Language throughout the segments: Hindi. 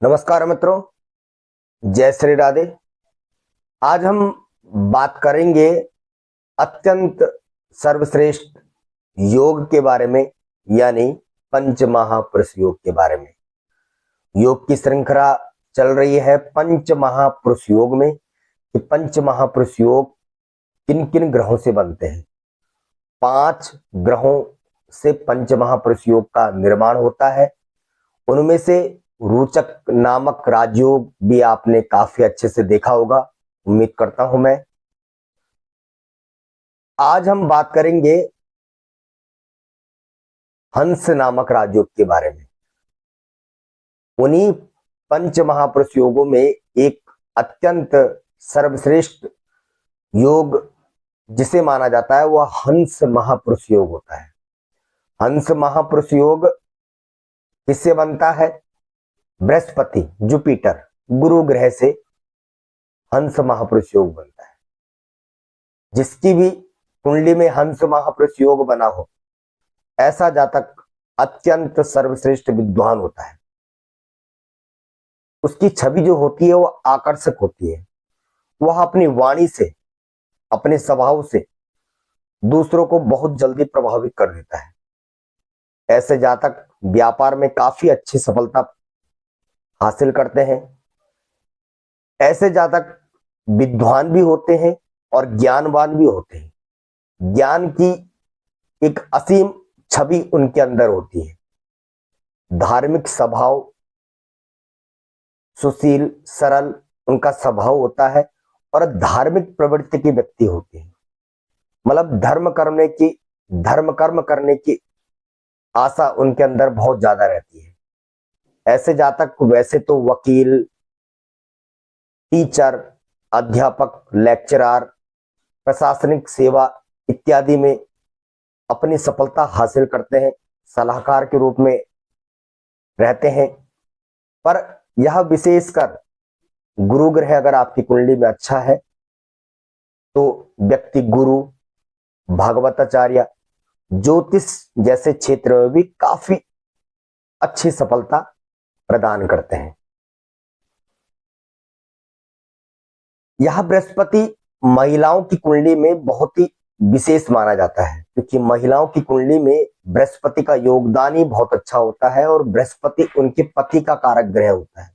नमस्कार मित्रों, जय श्री राधे। आज हम बात करेंगे अत्यंत सर्वश्रेष्ठ योग के बारे में, यानी पंच महापुरुष योग के बारे में। योग की श्रृंखला चल रही है पंच महापुरुष योग में कि पंच महापुरुष योग किन किन ग्रहों से बनते हैं। 5 ग्रहों से पंच महापुरुष योग का निर्माण होता है। उनमें से रोचक नामक राजयोग भी आपने काफी अच्छे से देखा होगा, उम्मीद करता हूं मैं। आज हम बात करेंगे हंस नामक राजयोग के बारे में। उन्हीं पंच महापुरुष योगों में एक अत्यंत सर्वश्रेष्ठ योग जिसे माना जाता है वह हंस महापुरुष योग होता है। हंस महापुरुष योग किससे बनता है? बृहस्पति, जुपिटर, गुरु ग्रह से हंस महापुरुष योग बनता है। जिसकी भी कुंडली में हंस महापुरुष योग बना हो, ऐसा जातक अत्यंत सर्वश्रेष्ठ विद्वान होता है। उसकी छवि जो होती है वह आकर्षक होती है। वह अपनी वाणी से, अपने स्वभाव से दूसरों को बहुत जल्दी प्रभावित कर देता है। ऐसे जातक व्यापार में काफी अच्छी सफलता हासिल करते हैं। ऐसे जातक विद्वान भी होते हैं और ज्ञानवान भी होते हैं। ज्ञान की एक असीम छवि उनके अंदर होती है। धार्मिक स्वभाव, सुशील, सरल उनका स्वभाव होता है और धार्मिक प्रवृत्ति के व्यक्ति होते हैं। मतलब धर्म कर्म करने की आशा उनके अंदर बहुत ज्यादा रहती है। ऐसे जातक वैसे तो वकील, टीचर, अध्यापक, लेक्चरर, प्रशासनिक सेवा इत्यादि में अपनी सफलता हासिल करते हैं, सलाहकार के रूप में रहते हैं। पर यह विशेषकर गुरु ग्रह अगर आपकी कुंडली में अच्छा है तो व्यक्ति गुरु, भागवताचार्य, ज्योतिष जैसे क्षेत्र में भी काफी अच्छी सफलता प्रदान करते हैं। यह बृहस्पति महिलाओं की कुंडली में बहुत ही विशेष माना जाता है, क्योंकि महिलाओं की कुंडली में बृहस्पति का योगदान ही बहुत अच्छा होता है और बृहस्पति उनके पति का कारक ग्रह होता है।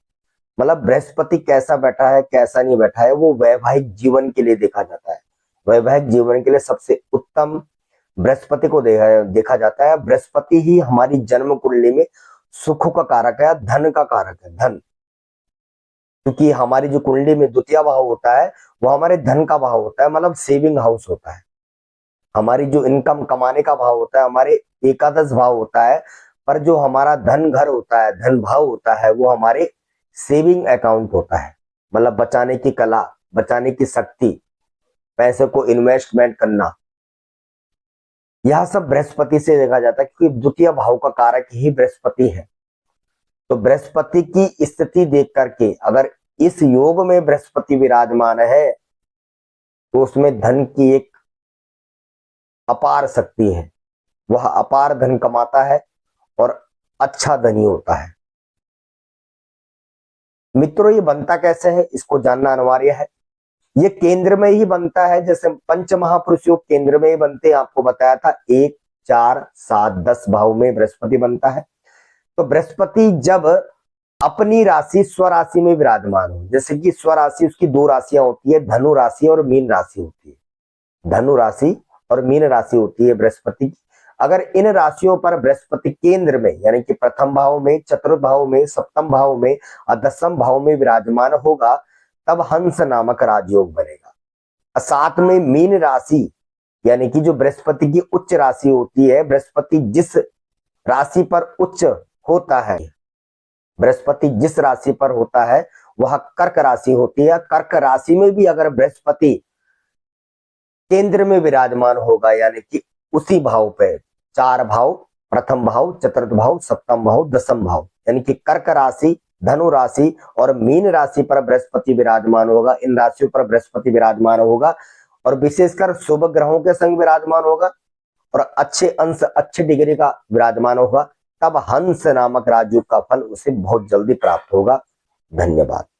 मतलब बृहस्पति कैसा बैठा है, कैसा नहीं बैठा है, वो वैवाहिक जीवन के लिए देखा जाता है। वैवाहिक जीवन के लिए सबसे उत्तम बृहस्पति को देखा जाता है। बृहस्पति ही हमारी जन्म कुंडली में सुख का कारक है, धन का कारक है, धन। क्योंकि हमारी जो कुंडली में द्वितीय भाव होता है वो हमारे धन का भाव होता है, मतलब सेविंग हाउस होता है। हमारी जो इनकम कमाने का भाव होता है हमारे एकादश भाव होता है, पर जो हमारा धन घर होता है, धन भाव होता है, वो हमारे सेविंग अकाउंट होता है। मतलब बचाने की कला, बचाने की शक्ति, पैसे को इन्वेस्टमेंट करना, यह सब बृहस्पति से देखा जाता है, क्योंकि द्वितीय भाव का कारक ही बृहस्पति है। तो बृहस्पति की स्थिति देख करके अगर इस योग में बृहस्पति विराजमान है तो उसमें धन की एक अपार शक्ति है। वह अपार धन कमाता है और अच्छा धनी होता है। मित्रों, ये बनता कैसे है इसको जानना अनिवार्य है। ये केंद्र में ही बनता है, जैसे पंच महापुरुष योग केंद्र में ही बनते हैं। आपको बताया था 1, 4, 7, 10 भाव में बृहस्पति बनता है। तो बृहस्पति जब अपनी राशि स्वराशि में विराजमान हो, जैसे कि स्वराशि उसकी 2 राशियां होती है, धनु राशि और मीन राशि होती है। धनु राशि और मीन राशि होती है बृहस्पति की। अगर इन राशियों पर बृहस्पति केंद्र में, यानी कि प्रथम भाव में, चतुर्थ भाव में, सप्तम भाव में और दसम भाव में विराजमान होगा, तब हंस नामक राजयोग बनेगा। साथ में मीन राशि, यानी कि जो बृहस्पति की उच्च राशि होती है, बृहस्पति जिस राशि पर उच्च होता है, बृहस्पति जिस राशि पर होता है वह कर्क राशि होती है। कर्क राशि में भी अगर बृहस्पति केंद्र में विराजमान होगा, यानी कि उसी भाव पे 4 भाव, प्रथम भाव, चतुर्थ भाव, सप्तम भाव, दसम भाव, यानी कि कर्क राशि, धनु राशि और मीन राशि पर बृहस्पति विराजमान होगा, इन राशियों पर बृहस्पति विराजमान होगा और विशेषकर शुभ ग्रहों के संग विराजमान होगा और अच्छे अंश, अच्छे डिग्री का विराजमान होगा, तब हंस नामक राजयोग का फल उसे बहुत जल्दी प्राप्त होगा। धन्यवाद।